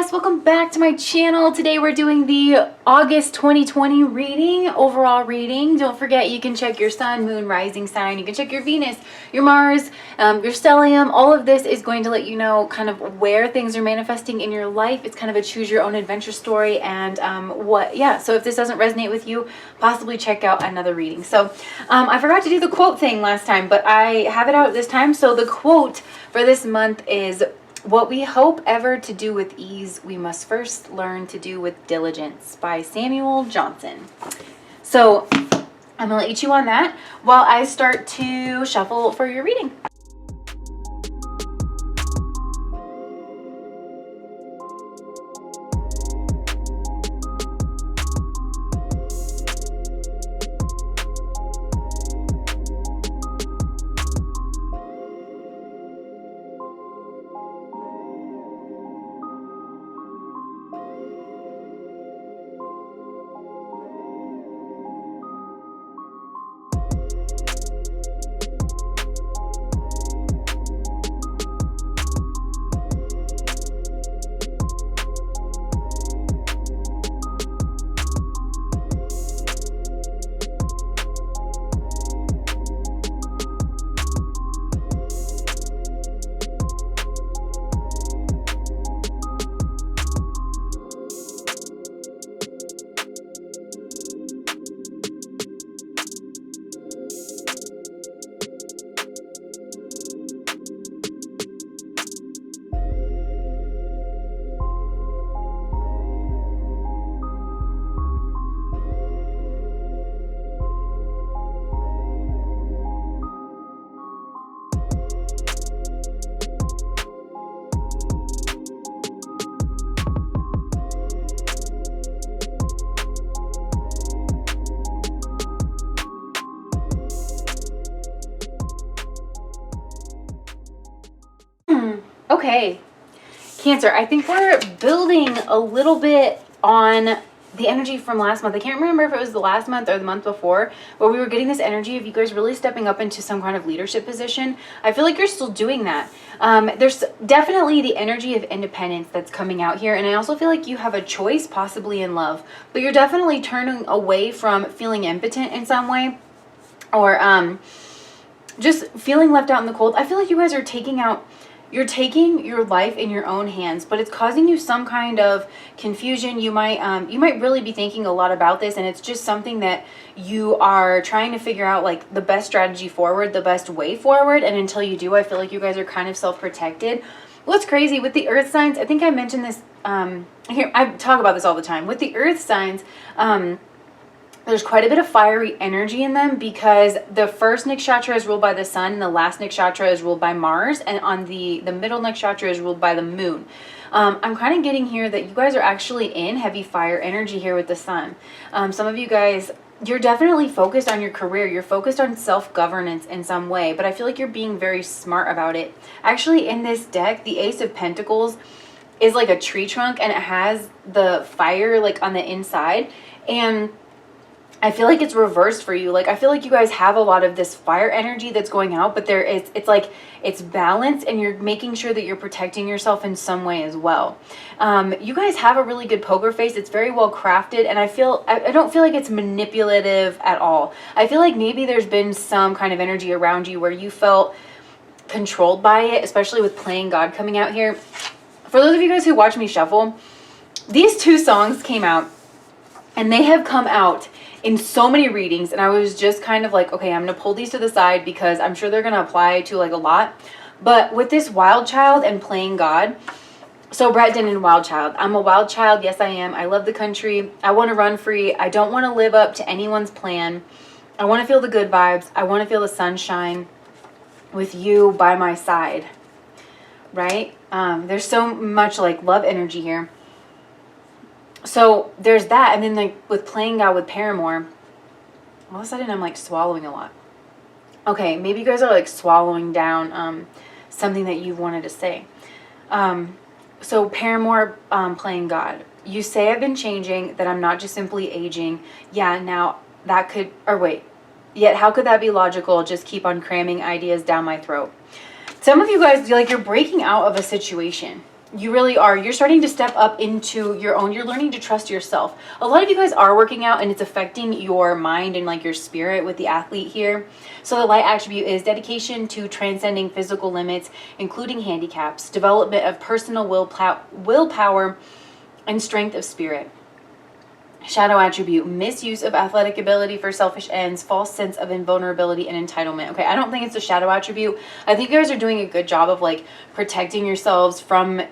guys, welcome back to my channel. Today we're doing the August 2020 reading, overall reading. Don't forget you can check your sun, moon, rising sign. You can check your Venus, your Mars, your stellium. All of this is going to let you know kind of where things are manifesting in your life. It's kind of a choose your own adventure story and so if this doesn't resonate with you, possibly check out another reading. So I forgot to do the quote thing last time, but I have it out this time. So the quote for this month is, "What we hope ever to do with ease, we must first learn to do with diligence," by Samuel Johnson. So I'm gonna let you chew on that while I start to shuffle for your reading. Okay, Cancer, I think we're building a little bit on the energy from last month. I can't remember if it was the last month or the month before, where we were getting this energy of you guys really stepping up into some kind of leadership position. I feel like you're still doing that. There's definitely the energy of independence that's coming out here, and I also feel like you have a choice possibly in love, but you're definitely turning away from feeling impotent in some way, or just feeling left out in the cold. I feel like you guys are you're taking your life in your own hands, but it's causing you some kind of confusion. You might really be thinking a lot about this, and it's just something that you are trying to figure out, like the best strategy forward, the best way forward. And until you do, I feel like you guys are kind of self-protected. What's crazy with the earth signs, I think I mentioned this here, I talk about this all the time. With the earth signs, there's quite a bit of fiery energy in them, because the first nakshatra is ruled by the sun and the last nakshatra is ruled by Mars, and on the middle nakshatra is ruled by the moon. I'm kind of getting here that you guys are actually in heavy fire energy here with the sun. Some of you guys, you're definitely focused on your career. You're focused on self-governance in some way, but I feel like you're being very smart about it. Actually, in this deck, the Ace of Pentacles is like a tree trunk, and it has the fire like on the inside, and I feel like it's reversed for you. Like, I feel like you guys have a lot of this fire energy that's going out, but it's like it's balanced, and you're making sure that you're protecting yourself in some way as well. You guys have a really good poker face. It's very well crafted, and I don't feel like it's manipulative at all. I feel like maybe there's been some kind of energy around you where you felt controlled by it, especially with Playing God coming out here. For those of you guys who watch me shuffle, these two songs came out, and they have come out in so many readings, and I was just kind of like, okay, I'm gonna pull these to the side because I'm sure they're gonna apply to like a lot. But with this Wild Child and Playing God, so Brett Dennen, Wild Child. I'm a wild child, yes I am. I love the country. I want to run free. I don't want to live up to anyone's plan. I want to feel the good vibes. I want to feel the sunshine with you by my side, right? There's so much like love energy here. So there's that, and then like with Playing God with Paramore, all of a sudden I'm like swallowing a lot. Okay, maybe you guys are like swallowing down something that you wanted to say. So Paramore, Playing God. You say I've been changing, that I'm not just simply aging. Yeah, now that could, or wait, yet how could that be logical? Just keep on cramming ideas down my throat. Some of you guys, you're breaking out of a situation. You really are. You're starting to step up into your own. You're learning to trust yourself. A lot of you guys are working out, and it's affecting your mind and like your spirit with the athlete here. So the light attribute is dedication to transcending physical limits, including handicaps, development of personal willpower, and strength of spirit. Shadow attribute, misuse of athletic ability for selfish ends, false sense of invulnerability and entitlement. Okay, I don't think it's a shadow attribute. I think you guys are doing a good job of like protecting yourselves from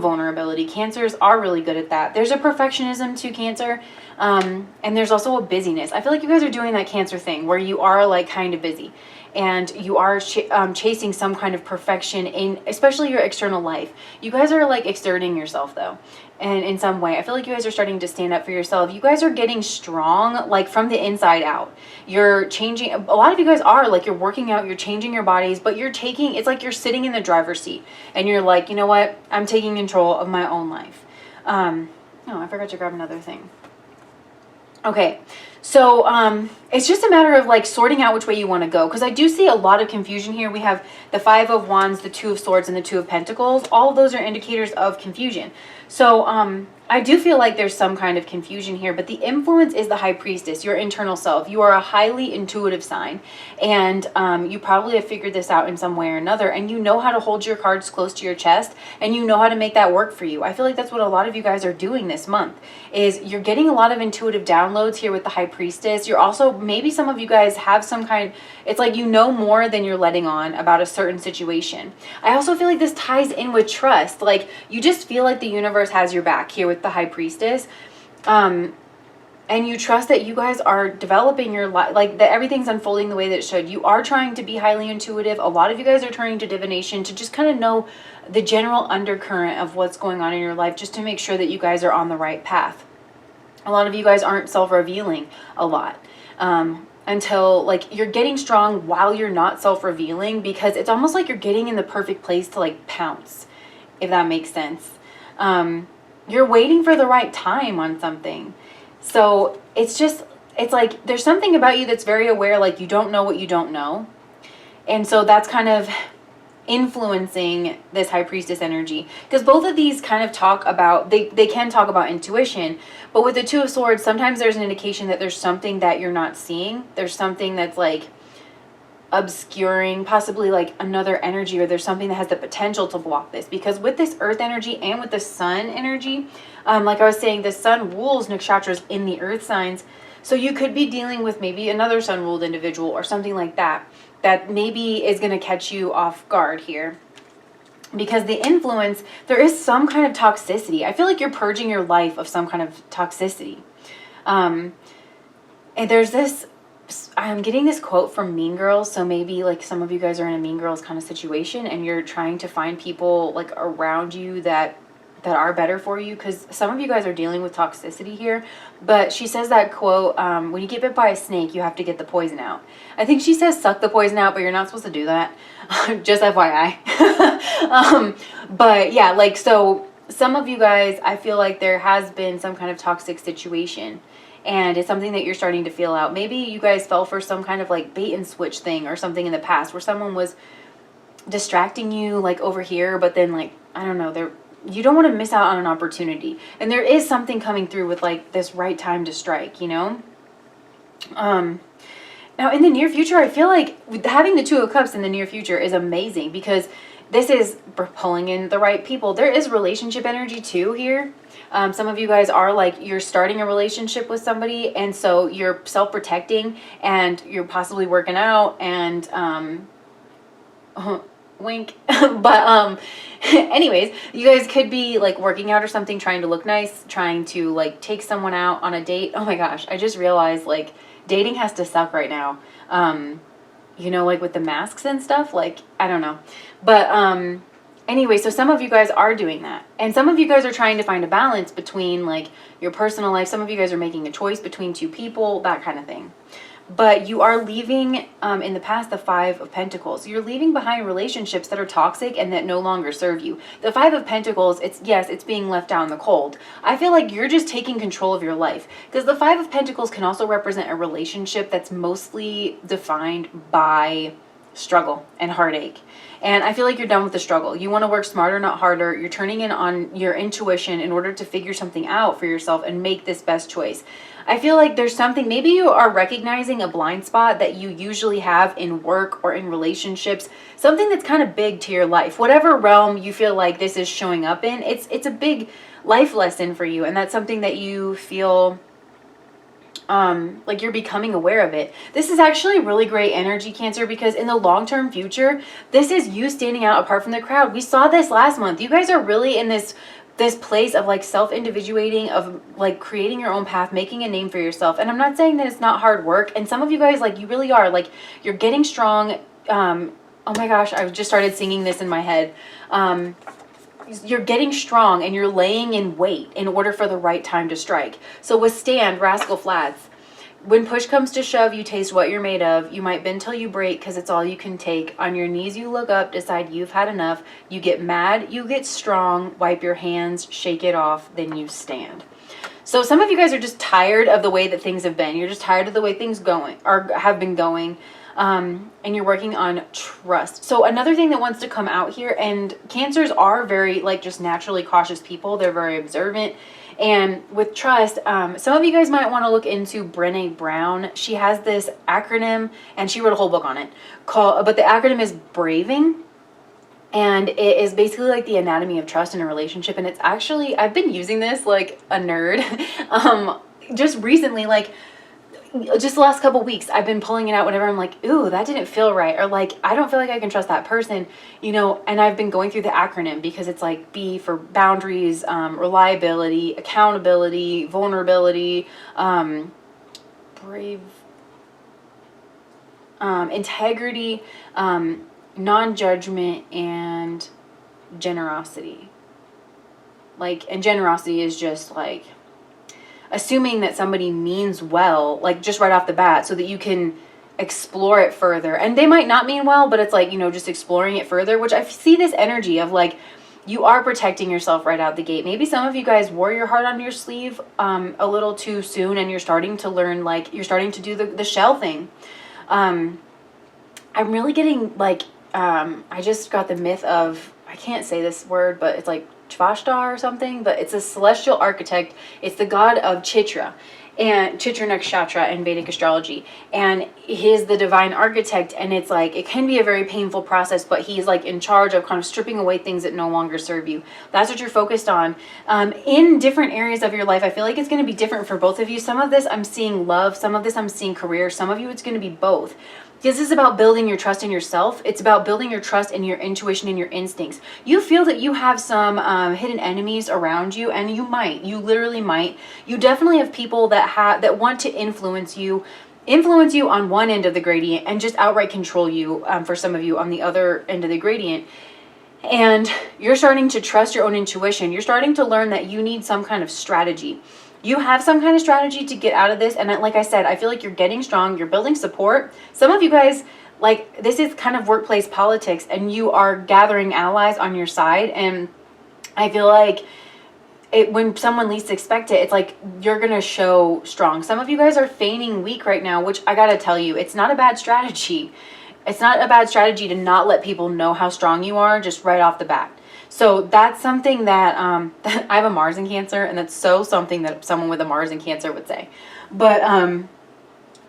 vulnerability. Cancers are really good at that. There's a perfectionism to Cancer, and there's also a busyness. I feel like you guys are doing that Cancer thing where you are like kind of busy, and you are chasing some kind of perfection in especially your external life. You guys are like exerting yourself though, and in some way I feel like you guys are starting to stand up for yourself. You guys are getting strong like from the inside out. You're changing. A lot of you guys are like, you're working out, you're changing your bodies, but you're taking, it's like you're sitting in the driver's seat and you're like, you know what, I'm taking control of my own life. Oh, I forgot to grab another thing. Okay, so it's just a matter of like sorting out which way you want to go, because I do see a lot of confusion here. We have the 5 of Wands, the 2 of Swords, and the 2 of Pentacles. All of those are indicators of confusion. So I do feel like there's some kind of confusion here, but the influence is the High Priestess, your internal self. You are a highly intuitive sign, and you probably have figured this out in some way or another, and you know how to hold your cards close to your chest, and you know how to make that work for you. I feel like that's what a lot of you guys are doing this month, is you're getting a lot of intuitive downloads here with the High Priestess. You're also, maybe some of you guys have some kind, it's like you know more than you're letting on about a certain situation. I also feel like this ties in with trust. Like you just feel like the universe has your back here with the High Priestess, and you trust that you guys are developing your life, like that everything's unfolding the way that it should. You are trying to be highly intuitive. A lot of you guys are turning to divination to just kind of know the general undercurrent of what's going on in your life, just to make sure that you guys are on the right path. A lot of you guys aren't self-revealing a lot, until like you're getting strong while you're not self-revealing, because it's almost like you're getting in the perfect place to like pounce, if that makes sense. You're waiting for the right time on something. So it's just, it's like there's something about you that's very aware, like you don't know what you don't know. And so that's kind of influencing this High Priestess energy, because both of these kind of talk about, they can talk about intuition, but with the 2 of Swords, sometimes there's an indication that there's something that you're not seeing. There's something that's like obscuring, possibly like another energy, or there's something that has the potential to block this, because with this earth energy and with the sun energy, like I was saying, the sun rules nakshatras in the earth signs. So you could be dealing with maybe another sun ruled individual or something like that, that maybe is going to catch you off guard here, because the influence, there is some kind of toxicity. I feel like you're purging your life of some kind of toxicity. And there's this, I'm getting this quote from Mean Girls, so maybe like some of you guys are in a Mean Girls kind of situation, and you're trying to find people like around you that are better for you, because some of you guys are dealing with toxicity here. But she says that quote, when you get bit by a snake, you have to get the poison out. I think she says suck the poison out, but you're not supposed to do that. Just FYI. But yeah, like, so some of you guys, I feel like there has been some kind of toxic situation, and it's something that you're starting to feel out. Maybe you guys fell for some kind of like bait and switch thing or something in the past, where someone was distracting you like over here, but then like, I don't know, you don't want to miss out on an opportunity. And there is something coming through with like this right time to strike, you know? Now in the near future, I feel like having the 2 of Cups in the near future is amazing, because this is pulling in the right people. There is relationship energy too here. Some of you guys are like, you're starting a relationship with somebody, and so you're self-protecting, and you're possibly working out, and wink. But anyways, you guys could be like working out or something, trying to look nice, trying to like take someone out on a date. Oh my gosh, I just realized like dating has to suck right now. You know, like with the masks and stuff, like I don't know. But anyway, so some of you guys are doing that, and some of you guys are trying to find a balance between like your personal life. Some of you guys are making a choice between 2 people, that kind of thing. But you are leaving, in the past, the 5 of Pentacles. You're leaving behind relationships that are toxic and that no longer serve you. The 5 of Pentacles, it's being left out in the cold. I feel like you're just taking control of your life, because the 5 of Pentacles can also represent a relationship that's mostly defined by struggle and heartache. And I feel like you're done with the struggle. You want to work smarter, not harder. You're turning in on your intuition in order to figure something out for yourself and make this best choice. I feel like there's something, maybe you are recognizing a blind spot that you usually have in work or in relationships, something that's kind of big to your life. Whatever realm you feel like this is showing up in, it's a big life lesson for you. And that's something that you feel like you're becoming aware of it. This is actually really great energy, Cancer, because in the long-term future, this is you standing out apart from the crowd. We saw this last month. You guys are really in this place of like self-individuating, of like creating your own path, making a name for yourself. And I'm not saying that it's not hard work. And some of you guys, like, you really are, like, you're getting strong. Oh my gosh, I just started singing this in my head. You're getting strong and you're laying in wait in order for the right time to strike. So withstand, rascal flats. When push comes to shove, you taste what you're made of. You might bend till you break because it's all you can take. On your knees, you look up, decide you've had enough. You get mad, you get strong, wipe your hands, shake it off, then you stand. So some of you guys are just tired of the way that things have been. You're just tired of the way things have been going. And you're working on trust. So another thing that wants to come out here, and Cancers are very, like, just naturally cautious people. They're very observant. And with trust, some of you guys might want to look into Brené Brown. She has this acronym, and she wrote a whole book on it, but the acronym is BRAVING. And it is basically like the anatomy of trust in a relationship. And it's actually, I've been using this like a nerd, just recently, like, just the last couple weeks, I've been pulling it out whenever I'm like, ooh, that didn't feel right. Or like, I don't feel like I can trust that person, you know, and I've been going through the acronym because it's like B for boundaries, reliability, accountability, vulnerability, integrity, non-judgment, and generosity. Like, and generosity is just like assuming that somebody means well, like just right off the bat, so that you can explore it further. And they might not mean well, but it's like, you know, just exploring it further, which I see this energy of like, you are protecting yourself right out the gate. Maybe some of you guys wore your heart on your sleeve a little too soon, and you're starting to learn, like, you're starting to do the shell thing. I'm really getting like, I just got the myth of, I can't say this word, but it's like Tvashtar or something, but it's a celestial architect. It's the god of Chitra and Chitra Nakshatra in Vedic astrology. And he's the divine architect. And it's like, it can be a very painful process, but he's like in charge of kind of stripping away things that no longer serve you. That's what you're focused on. In different areas of your life, I feel like it's going to be different for both of you. Some of this I'm seeing love. Some of this I'm seeing career. Some of you it's going to be both. This is about building your trust in yourself. It's about building your trust in your intuition and your instincts. You feel that you have some hidden enemies around you, and you literally might. You definitely have people that want to influence you on one end of the gradient and just outright control you, for some of you on the other end of the gradient. And you're starting to trust your own intuition. You're starting to learn that you need some kind of strategy. You have some kind of strategy to get out of this. And like I said, I feel like you're getting strong. You're building support. Some of you guys, like, this is kind of workplace politics, and you are gathering allies on your side. And I feel like when someone least expects it, it's like you're going to show strong. Some of you guys are feigning weak right now, which I got to tell you, it's not a bad strategy. It's not a bad strategy to not let people know how strong you are just right off the bat. So that's something that, that I have a Mars in Cancer, and that's so something that someone with a Mars in Cancer would say. But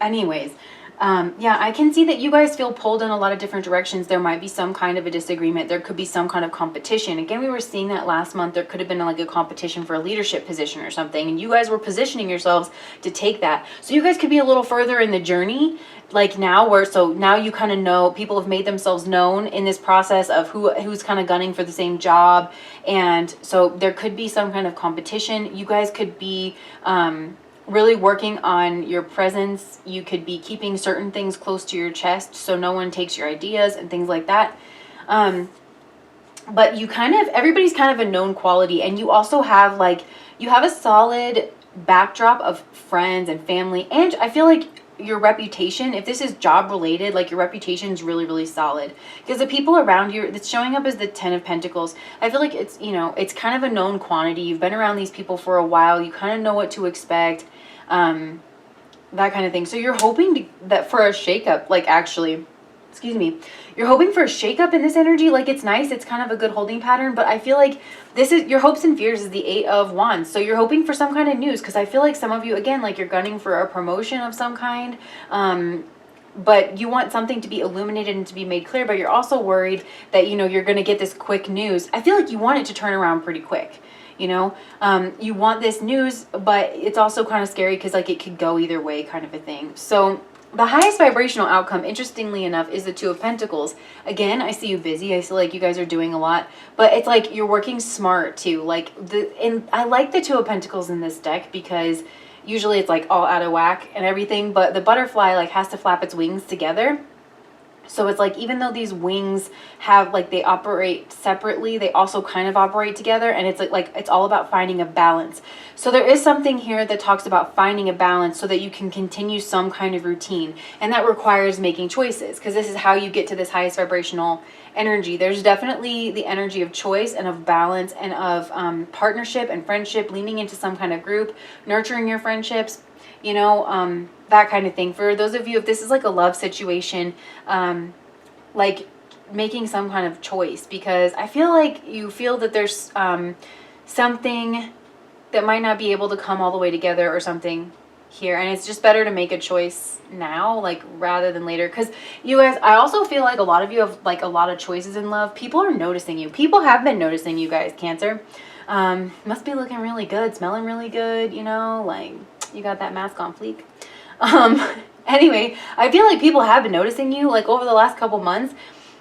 anyways, yeah, I can see that you guys feel pulled in a lot of different directions. There might be some kind of a disagreement. There could be some kind of competition. Again, we were seeing that last month. There could have been like a competition for a leadership position or something, and you guys were positioning yourselves to take that. So you guys could be a little further in the journey, like now, so now you kind of know, people have made themselves known in this process of who's kind of gunning for the same job. And so there could be some kind of competition. You guys could be really working on your presence. You could be keeping certain things close to your chest so no one takes your ideas and things like that. But you kind of, everybody's kind of a known quality, and you also have like, you have a solid backdrop of friends and family. And I feel like your reputation, if this is job related, like your reputation is really, really solid, because the people around you, that's showing up as the 10 of Pentacles. I feel like it's, you know, it's kind of a known quantity. You've been around these people for a while. You kind of know what to expect, that kind of thing. So you're hoping that for a shakeup, like actually, excuse me, you're hoping for a shakeup in this energy. Like, it's nice, it's kind of a good holding pattern, but I feel like this is your hopes and fears is the 8 of Wands. So you're hoping for some kind of news, because I feel like some of you, again, like you're gunning for a promotion of some kind, but you want something to be illuminated and to be made clear, but you're also worried that, you know, you're going to get this quick news. I feel like you want it to turn around pretty quick. You know, you want this news, but it's also kind of scary because like it could go either way, kind of a thing. So the highest vibrational outcome, interestingly enough, is the 2 of Pentacles. Again, I see you busy. I feel like you guys are doing a lot, but it's like you're working smart too. Like and I like the 2 of Pentacles in this deck because usually it's like all out of whack and everything, but the butterfly like has to flap its wings together. So it's like, even though these wings have, like, they operate separately, they also kind of operate together. And it's like it's all about finding a balance. So there is something here that talks about finding a balance so that you can continue some kind of routine. And that requires making choices, because this is how you get to this highest vibrational energy. There's definitely the energy of choice and of balance and of partnership and friendship, leaning into some kind of group, nurturing your friendships, you know, that kind of thing. For those of you, if this is like a love situation, like making some kind of choice, because I feel like you feel that there's something that might not be able to come all the way together or something here, and it's just better to make a choice now, like, rather than later. Because you guys, I also feel like a lot of you have like a lot of choices in love. People are noticing you. People have been noticing you guys, Cancer. Must be looking really good, smelling really good, you know, like you got that mask on fleek. Anyway, I feel like people have been noticing you, like, over the last couple months.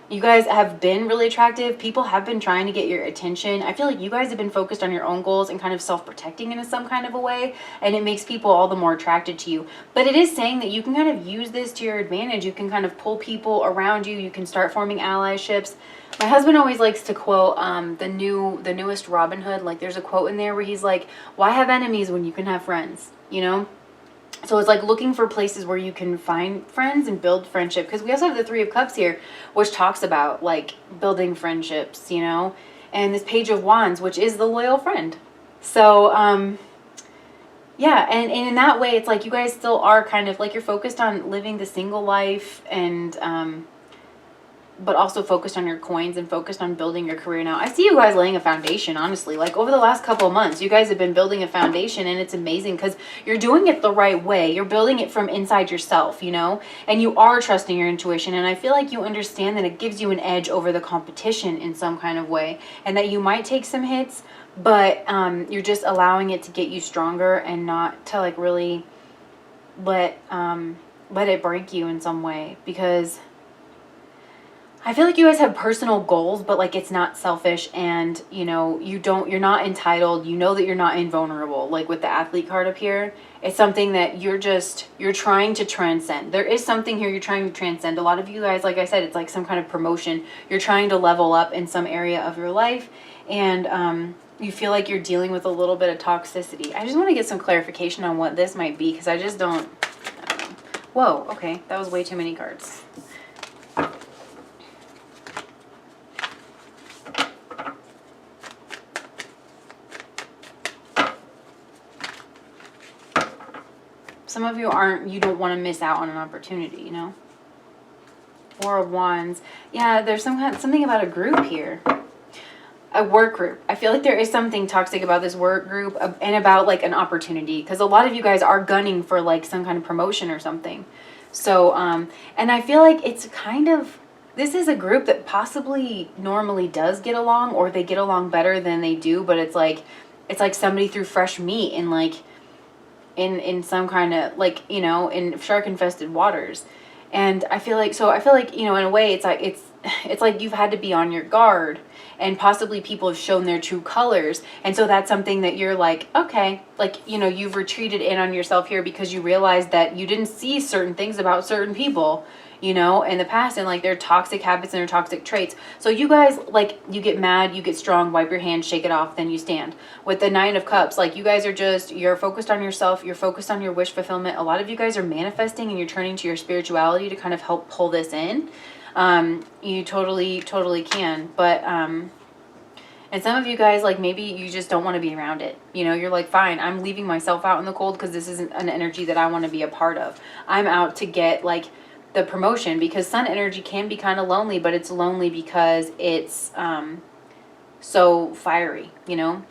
You guys have been really attractive. People have been trying to get your attention. I feel like you guys have been focused on your own goals and kind of self-protecting in some kind of a way, and it makes people all the more attracted to you. But it is saying that you can kind of use this to your advantage. You can kind of pull people around you. You can start forming allyships. My husband always likes to quote the newest Robin Hood. Like, there's a quote in there where he's like, "Why have enemies when you can have friends?" You know? So it's like looking for places where you can find friends and build friendship. Because we also have the 3 of Cups here, which talks about like building friendships, you know, and this Page of Wands, which is the loyal friend. So, yeah, and in that way, it's like you guys still are kind of like, you're focused on living the single life, and but also focused on your coins and focused on building your career now. I see you guys laying a foundation, honestly. Like, over the last couple of months, you guys have been building a foundation, and it's amazing because you're doing it the right way. You're building it from inside yourself, you know, and you are trusting your intuition. And I feel like you understand that it gives you an edge over the competition in some kind of way, and that you might take some hits, but you're just allowing it to get you stronger and not to like really let it break you in some way. Because I feel like you guys have personal goals, but like it's not selfish, and you know, you're not entitled. You know that you're not invulnerable. Like with the athlete card up here, it's something that you're trying to transcend. There is something here you're trying to transcend. A lot of you guys, like I said, it's like some kind of promotion. You're trying to level up in some area of your life, and you feel like you're dealing with a little bit of toxicity. I just want to get some clarification on what this might be, because I don't know. Whoa, okay, that was way too many cards. Some of you don't want to miss out on an opportunity, you know? 4 of Wands. Yeah, there's something about a group here. A work group. I feel like there is something toxic about this work group and about like an opportunity, because a lot of you guys are gunning for like some kind of promotion or something. So, and I feel like it's kind of, this is a group that possibly normally does get along, or they get along better than they do, but it's like somebody threw fresh meat and like, in some kind of like, you know, in shark infested waters. And I feel like, you know, in a way it's like you've had to be on your guard, and possibly people have shown their true colors. And so that's something that you're like, okay, like, you know, you've retreated in on yourself here because you realize that you didn't see certain things about certain people, you know, in the past, and like their toxic habits and their toxic traits. So you guys, like, you get mad, you get strong, wipe your hands, shake it off, then you stand. With the 9 of Cups, like, you guys are you're focused on yourself, you're focused on your wish fulfillment. A lot of you guys are manifesting, and you're turning to your spirituality to kind of help pull this in. You totally can, but and some of you guys, like, maybe you just don't want to be around it. You know, you're like, fine, I'm leaving myself out in the cold because this isn't an energy that I want to be a part of. I'm out to get, like, the promotion, because sun energy can be kind of lonely, but it's lonely because it's so fiery, you know?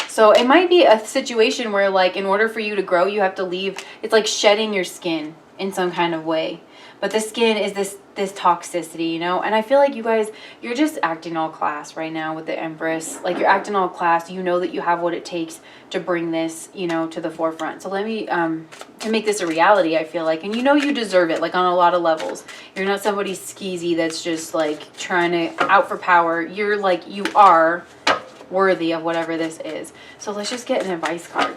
So it might be a situation where, like, in order for you to grow, you have to leave. It's like shedding your skin in some kind of way. But the skin is this toxicity, you know? And I feel like you guys, you're just acting all class right now with the Empress. Like, you're acting all class. You know that you have what it takes to bring this, you know, to the forefront. So let me, to make this a reality, I feel like. And you know you deserve it, like, on a lot of levels. You're not somebody skeezy that's just, like, trying to out for power. You're, like, you are worthy of whatever this is. So let's just get an advice card.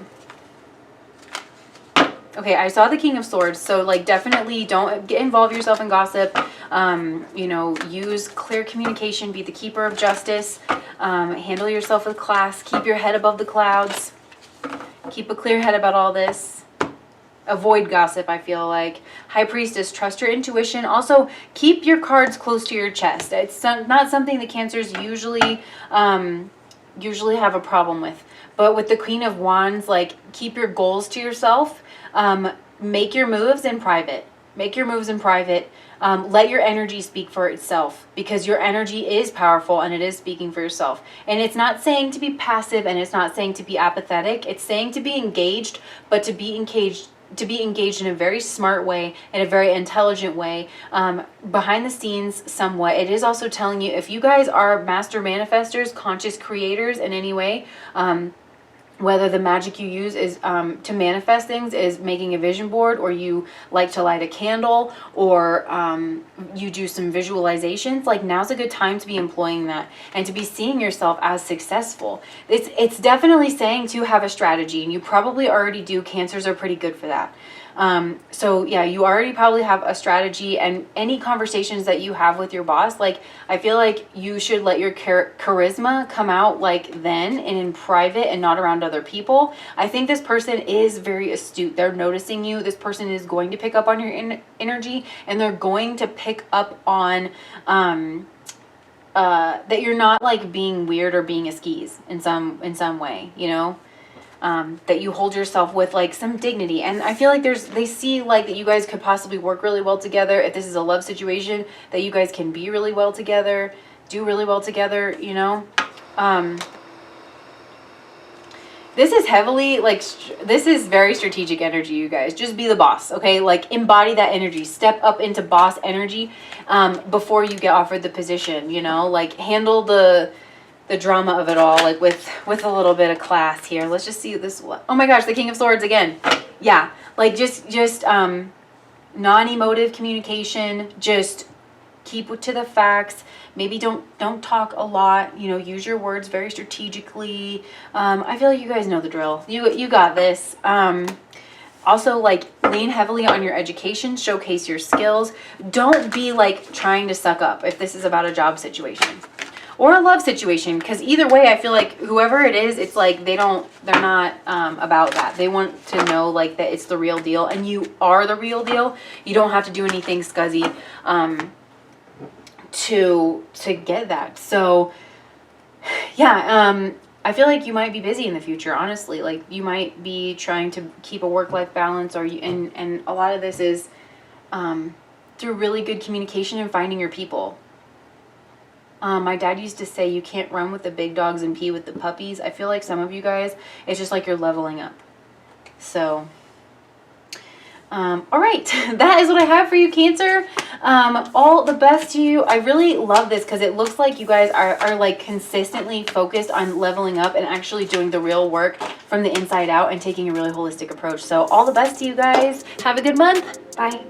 Okay, I saw the King of Swords, so, like, definitely don't involve yourself in gossip. You know, use clear communication, be the keeper of justice, handle yourself with class, keep your head above the clouds, keep a clear head about all this. Avoid gossip, I feel like. High Priestess, trust your intuition. Also, keep your cards close to your chest. It's not something that Cancers usually have a problem with. But with the Queen of Wands, like, keep your goals to yourself. Make your moves in private. Make your moves in private. Let your energy speak for itself, because your energy is powerful and it is speaking for yourself. And it's not saying to be passive, and it's not saying to be apathetic. It's saying to be engaged, but to be engaged in a very smart way, in a very intelligent way, behind the scenes somewhat. It is also telling you, if you guys are master manifestors, conscious creators in any way, whether the magic you use is to manifest things is making a vision board, or you like to light a candle, or you do some visualizations, like, now's a good time to be employing that and to be seeing yourself as successful. It's definitely saying to have a strategy, and you probably already do. Cancers are pretty good for that. So yeah, you already probably have a strategy, and any conversations that you have with your boss, like, I feel like you should let your charisma come out, like, then and in private and not around other people. I think this person is very astute. They're noticing you. This person is going to pick up on your energy, and they're going to pick up on, that you're not, like, being weird or being a skis in some way, you know? That you hold yourself with, like, some dignity. And I feel like they see, like, that you guys could possibly work really well together. If this is a love situation, that you guys can be really well together, do really well together, you know? This is heavily, like, this is very strategic energy, you guys. Just be the boss, okay? Like, embody that energy. Step up into boss energy before you get offered the position, you know? Like, handle the drama of it all, like, with a little bit of class here. Let's just see this one. Oh my gosh, the King of Swords again. Yeah, like, just non-emotive communication. Just keep to the facts. Maybe don't talk a lot, you know, use your words very strategically. I feel like you guys know the drill. You got this. Also, like, lean heavily on your education, showcase your skills. Don't be, like, trying to suck up if this is about a job situation or a love situation, because either way, I feel like whoever it is, it's like they're not about that. They want to know, like, that it's the real deal, and you are the real deal. You don't have to do anything scuzzy to get that. So yeah, I feel like you might be busy in the future, honestly. Like, you might be trying to keep a work-life balance, or and a lot of this is through really good communication and finding your people. My dad used to say, you can't run with the big dogs and pee with the puppies. I feel like some of you guys, it's just like you're leveling up. So, all right, that is what I have for you, Cancer. All the best to you. I really love this because it looks like you guys are like consistently focused on leveling up and actually doing the real work from the inside out and taking a really holistic approach. So all the best to you guys. Have a good month. Bye.